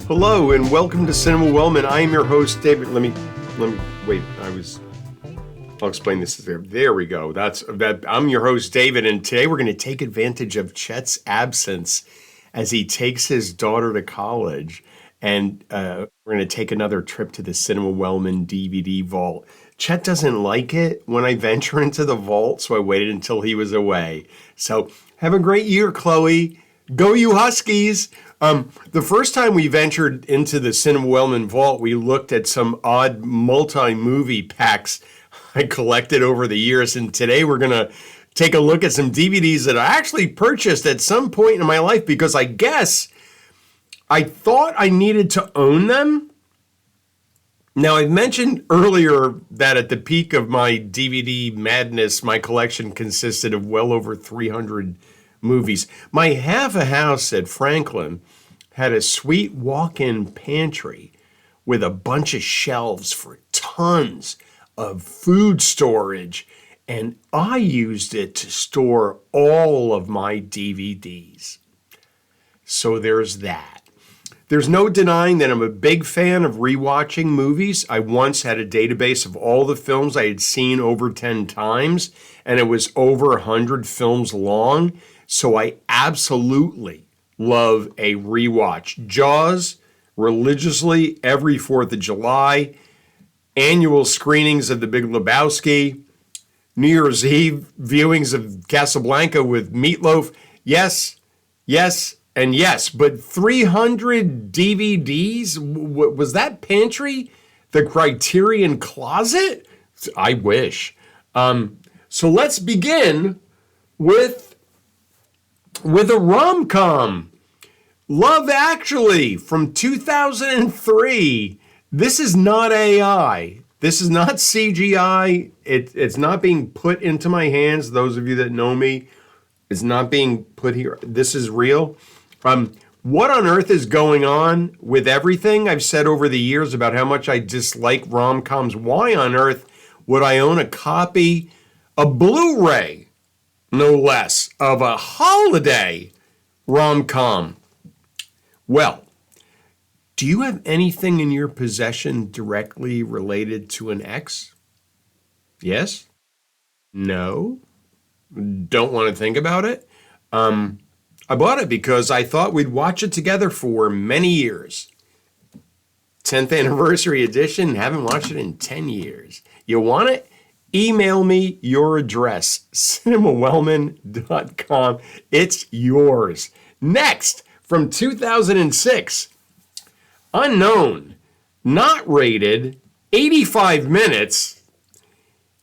Hello and welcome to Cinema Wellman. I am your host, David. Let me wait. I'll explain this there. There we go. I'm your host, David, and today we're going to take advantage of Chet's absence as he takes his daughter to college, and we're going to take another trip to the Cinema Wellman DVD vault. Chet doesn't like it when I venture into the vault, so I waited until he was away. So have a great year, Chloe. Go you Huskies! The first time we ventured into the Cinema Wellman vault, we looked at some odd multi-movie packs I collected over the years, and today we're going to take a look at some DVDs that I actually purchased at some point in my life because I guess I thought I needed to own them. Now, I mentioned earlier that at the peak of my DVD madness, my collection consisted of well over 300 movies. My half a house at Franklin had a sweet walk-in pantry with a bunch of shelves for tons of food storage, and I used it to store all of my DVDs. So there's that. There's no denying that I'm a big fan of rewatching movies. I once had a database of all the films I had seen over 10 times, and it was over 100 films long. So I absolutely love a rewatch. Jaws, religiously every 4th of July, annual screenings of The Big Lebowski, New Year's Eve viewings of Casablanca with Meatloaf. Yes, yes, and yes. But 300 DVDs? Was that pantry the Criterion Closet? I wish. So let's begin with a rom-com. Love Actually from 2003. This is not AI. This is not CGI. It's not being put into my hands. Those of you that know me, it's not being put here. This is real. What on earth is going on with everything I've said over the years about how much I dislike rom-coms? Why on earth would I own a copy, a Blu-ray, no less, of a holiday rom-com? Well, do you have anything in your possession directly related to an ex? Yes? No? Don't want to think about it? I bought it because I thought we'd watch it together for many years. 10th anniversary edition, haven't watched it in 10 years. You want it? Email me your address, cinemawellman.com. It's yours. Next, from 2006, unknown, not rated, 85 minutes.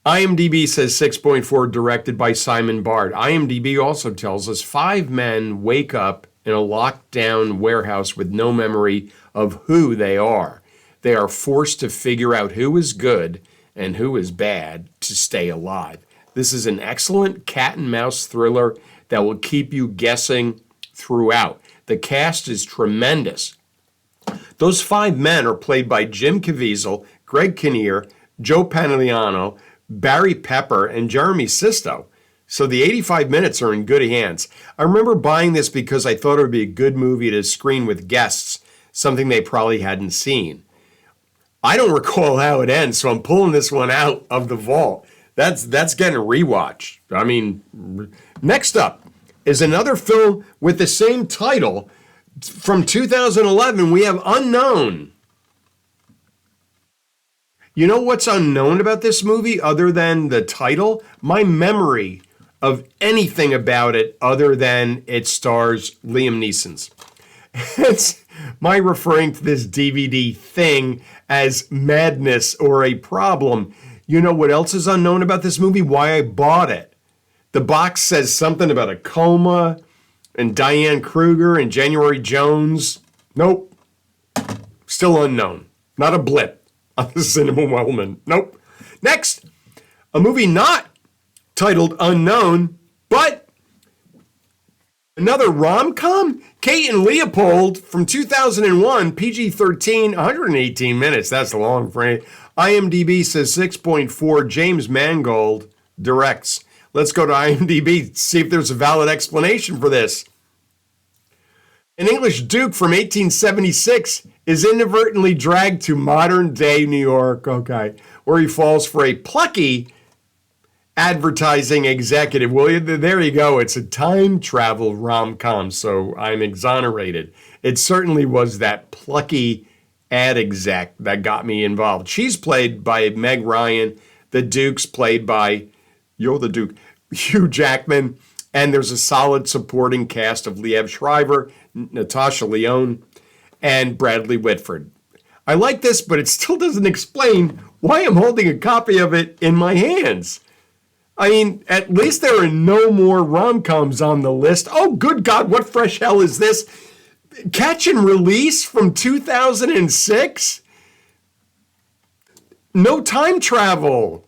IMDb says 6.4, directed by Simon Bard. IMDb also tells us 5 men wake up in a locked-down warehouse with no memory of who they are. They are forced to figure out who is good and who is bad to stay alive. This is an excellent cat and mouse thriller that will keep you guessing throughout. The cast is tremendous. Those 5 men are played by Jim Caviezel, Greg Kinnear, Joe Pantoliano, Barry Pepper, and Jeremy Sisto. So the 85 minutes are in good hands. I remember buying this because I thought it would be a good movie to screen with guests, something they probably hadn't seen. I don't recall how it ends, so I'm pulling this one out of the vault. That's getting a rewatch. I mean, next up is another film with the same title from 2011. We have Unknown. You know what's unknown about this movie other than the title? My memory of anything about it other than it stars Liam Neeson's. It's my referring to this DVD thing as madness or a problem. You know what else is unknown about this movie? Why I bought it. The box says something about a coma and Diane Kruger and January Jones. Nope. Still unknown. Not a blip on the Cinema Wellman. Nope. Next, a movie not titled Unknown, but another rom-com? Kate and Leopold from 2001, PG-13, 118 minutes. That's long frame. IMDb says 6.4. James Mangold directs. Let's go to IMDb, see if there's a valid explanation for this. An English Duke from 1876 is inadvertently dragged to modern day New York, okay, where he falls for a plucky advertising executive. Well, there you go. It's a time travel rom-com, so I'm exonerated. It certainly was that plucky ad exec that got me involved. She's played by Meg Ryan. The Duke's played by, you're the Duke, Hugh Jackman. And there's a solid supporting cast of Liev Schreiber, Natasha Lyonne, and Bradley Whitford. I like this, but it still doesn't explain why I'm holding a copy of it in my hands. I mean, at least there are no more rom-coms on the list. Oh, good God, what fresh hell is this? Catch and Release from 2006? No time travel.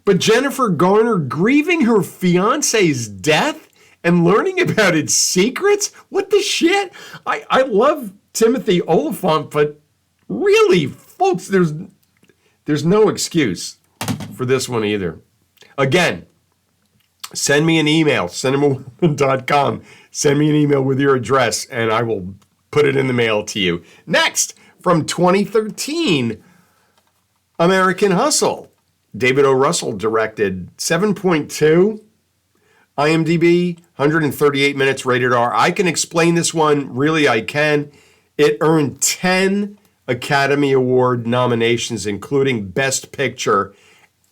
But Jennifer Garner grieving her fiance's death and learning about its secrets? What the shit? I love Timothy Oliphant, but really, folks, there's no excuse for this one either. Again, send me an email, cinemawellman.com. Send me an email with your address, and I will put it in the mail to you. Next, from 2013, American Hustle. David O. Russell directed, 7.2 IMDb, 138 minutes, rated R. I can explain this one. Really, I can. It earned 10 Academy Award nominations, including Best Picture,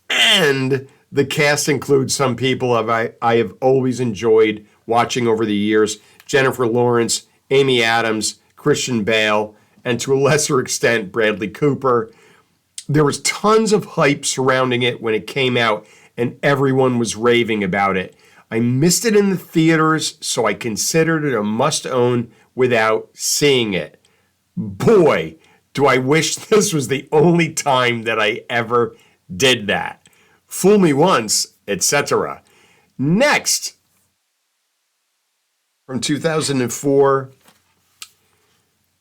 and the cast includes some people I have always enjoyed watching over the years. Jennifer Lawrence, Amy Adams, Christian Bale, and to a lesser extent, Bradley Cooper. There was tons of hype surrounding it when it came out, and everyone was raving about it. I missed it in the theaters, so I considered it a must-own without seeing it. Boy, do I wish this was the only time that I ever did that. Fool me once, etc. Next, from 2004,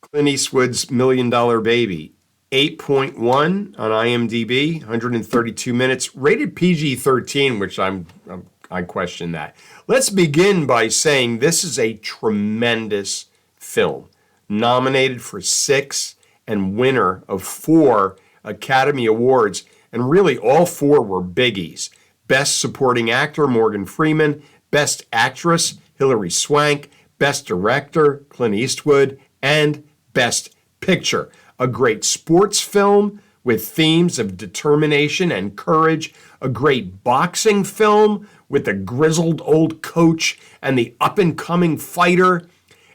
Clint Eastwood's $1 Million Baby. 8.1 on IMDb, 132 minutes, rated PG-13, which I question that. Let's begin by saying this is a tremendous film, nominated for 6 and winner of 4 Academy Awards, and really all 4 were biggies. Best Supporting Actor, Morgan Freeman. Best Actress, Hilary Swank. Best Director, Clint Eastwood. And Best Picture. A great sports film with themes of determination and courage. A great boxing film with a grizzled old coach and the up-and-coming fighter.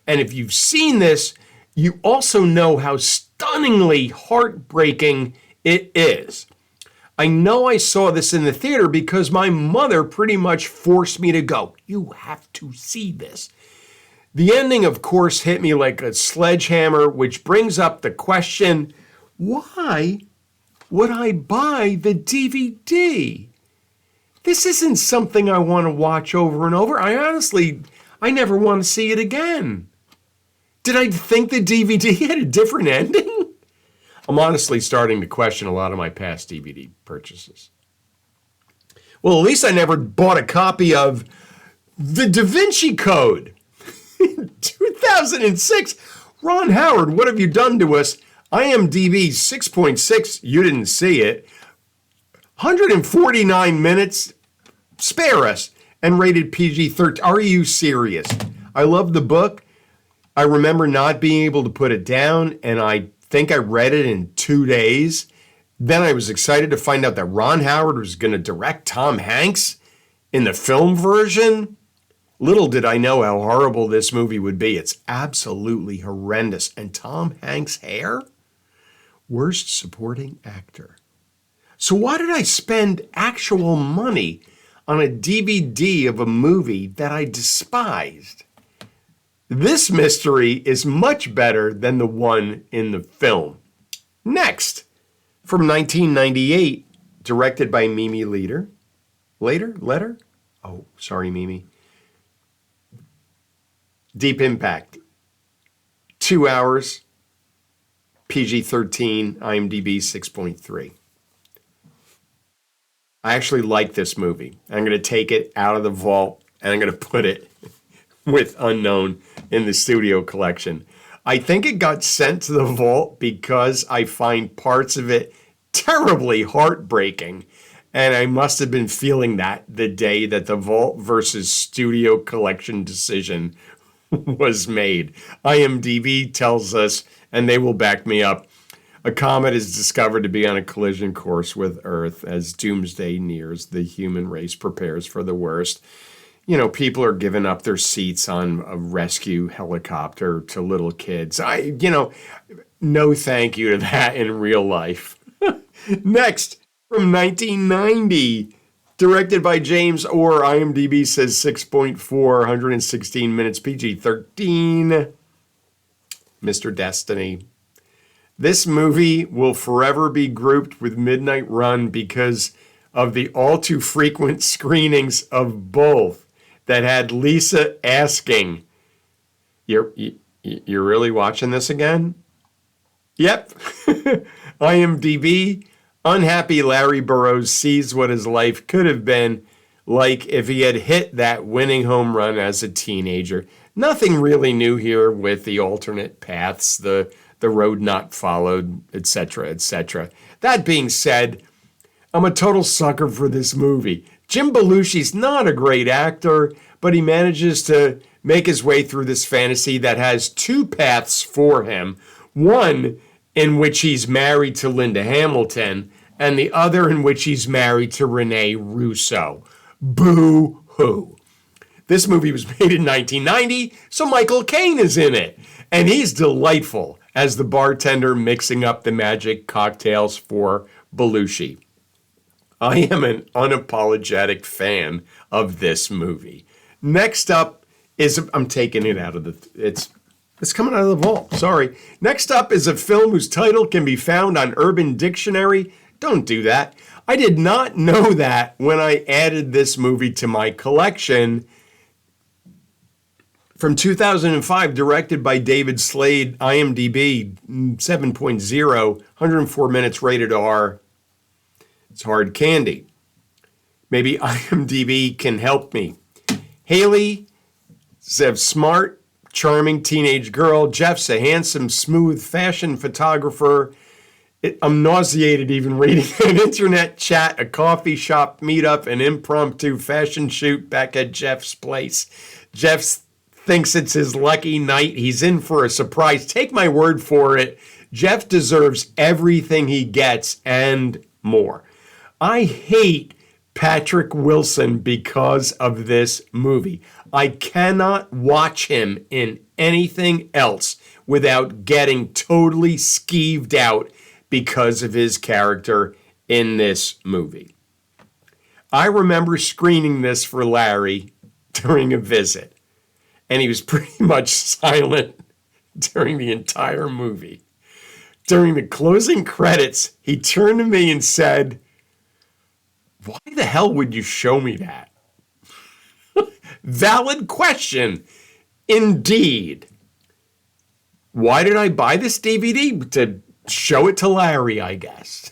And if you've seen this, you also know how stunningly heartbreaking it is. I know I saw this in the theater because my mother pretty much forced me to go. You have to see this. The ending, of course, hit me like a sledgehammer, which brings up the question, why would I buy the DVD? This isn't something I want to watch over and over. I never want to see it again. Did I think the DVD had a different ending? I'm honestly starting to question a lot of my past DVD purchases. Well, at least I never bought a copy of The Da Vinci Code. 2006. Ron Howard, what have you done to us? IMDb 6.6. You didn't see it. 149 minutes. Spare us. And rated PG-13. Are you serious? I love the book. I remember not being able to put it down, and I think I read it in 2 days. Then I was excited to find out that Ron Howard was going to direct Tom Hanks in the film version. Little did I know how horrible this movie would be. It's absolutely horrendous. And Tom Hanks' hair? Worst supporting actor. So why did I spend actual money on a DVD of a movie that I despised? This mystery is much better than the one in the film. Next, from 1998, directed by Mimi Leder. Letter? Oh, sorry, Mimi. Deep Impact. 2 hours, PG-13, IMDb 6.3. I actually like this movie. I'm going to take it out of the vault and I'm going to put it with Unknown in the studio collection. I think it got sent to the vault because I find parts of it terribly heartbreaking. And I must have been feeling that the day that the vault versus studio collection decision was made. IMDb tells us, and they will back me up, a comet is discovered to be on a collision course with Earth as doomsday nears. The human race prepares for the worst. You know, people are giving up their seats on a rescue helicopter to little kids. No thank you to that in real life. Next, from 1990, directed by James Orr, IMDb says 6.4, 116 minutes, PG-13. Mr. Destiny. This movie will forever be grouped with Midnight Run because of the all too frequent screenings of both that had Lisa asking, You're really watching this again? Yep. IMDb, unhappy Larry Burroughs sees what his life could have been like if he had hit that winning home run as a teenager. Nothing really new here with the alternate paths, the road not followed, etc., etc. That being said, I'm a total sucker for this movie. Jim Belushi's not a great actor, but he manages to make his way through this fantasy that has two paths for him. One in which he's married to Linda Hamilton, and the other in which he's married to Rene Russo. Boo-hoo. This movie was made in 1990, so Michael Caine is in it, and he's delightful as the bartender mixing up the magic cocktails for Belushi. I am an unapologetic fan of this movie. Next up is, I'm taking it out of it's coming out of the vault, sorry. Next up is a film whose title can be found on Urban Dictionary. Don't do that. I did not know that when I added this movie to my collection. From 2005, directed by David Slade, IMDb 7.0, 104 minutes, rated R. It's hard candy. Maybe IMDb can help me. Haley is a smart, charming teenage girl. Jeff's a handsome, smooth fashion photographer. I'm nauseated even reading an internet chat, a coffee shop meetup, an impromptu fashion shoot back at Jeff's place. Jeff thinks it's his lucky night. He's in for a surprise. Take my word for it. Jeff deserves everything he gets and more. I hate Patrick Wilson because of this movie. I cannot watch him in anything else without getting totally skeeved out because of his character in this movie. I remember screening this for Larry during a visit, and he was pretty much silent during the entire movie. During the closing credits, he turned to me and said, "Why the hell would you show me that?" Valid question, indeed. Why did I buy this DVD? To show it to Larry, I guess.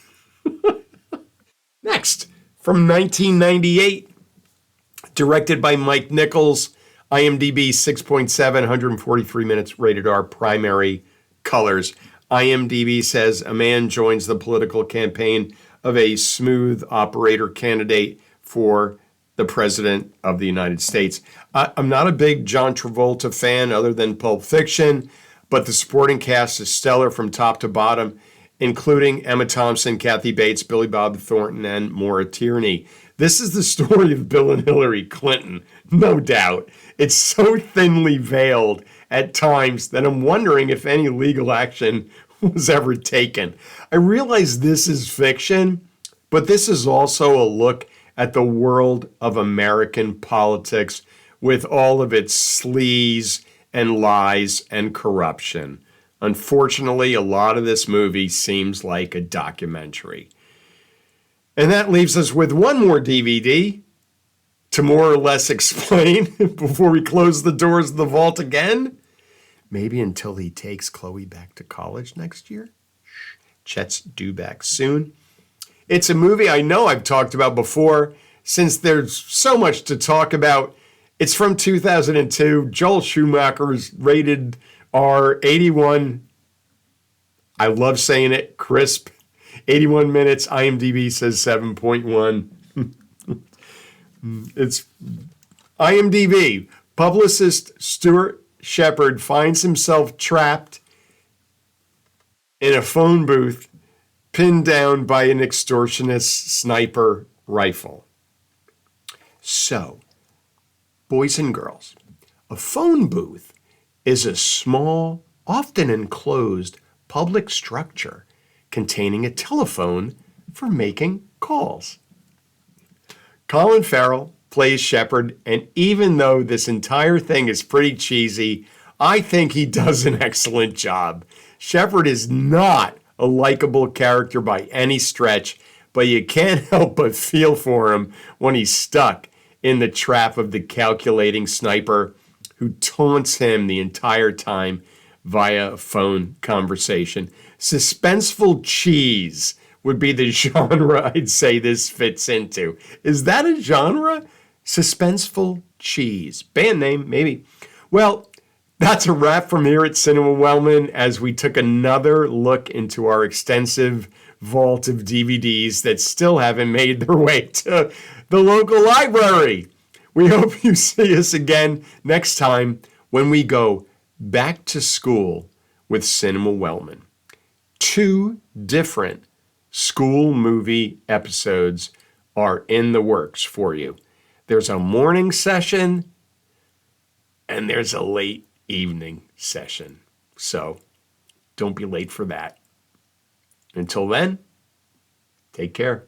Next, from 1998, directed by Mike Nichols, IMDb 6.7, 143 minutes, rated R, primary colors. IMDb says a man joins the political campaign of a smooth operator candidate for the President of the United States. I'm not a big John Travolta fan other than Pulp Fiction, but the supporting cast is stellar from top to bottom, including Emma Thompson, Kathy Bates, Billy Bob Thornton, and Maura Tierney. This is the story of Bill and Hillary Clinton, no doubt. It's so thinly veiled at times that I'm wondering if any legal action was ever taken. I realize this is fiction, but this is also a look at the world of American politics with all of its sleaze and lies and corruption. Unfortunately, a lot of this movie seems like a documentary. And that leaves us with one more DVD to more or less explain before we close the doors of the vault again. Maybe until he takes Chloe back to college next year. Chet's due back soon. It's a movie I know I've talked about before. Since there's so much to talk about, It's from 2002. Joel Schumacher's rated R, 81. I love saying it, crisp. 81 minutes. IMDb says 7.1. It's IMDb. Publicist Stuart Shepard finds himself trapped in a phone booth, pinned down by an extortionist sniper rifle. So, boys and girls, a phone booth is a small, often enclosed public structure containing a telephone for making calls. Colin Farrell plays Shepard, and even though this entire thing is pretty cheesy, I think he does an excellent job. Shepard is not a likable character by any stretch, but you can't help but feel for him when he's stuck in the trap of the calculating sniper who taunts him the entire time via phone conversation. Suspenseful cheese would be the genre I'd say this fits into. Is that a genre? Suspenseful cheese. Band name, maybe. Well, that's a wrap from here at Cinema Wellman as we took another look into our extensive vault of DVDs that still haven't made their way to the local library. We hope you see us again next time when we go back to school with Cinema Wellman. 2 different school movie episodes are in the works for you. There's a morning session and there's a late evening session. So don't be late for that. Until then, take care.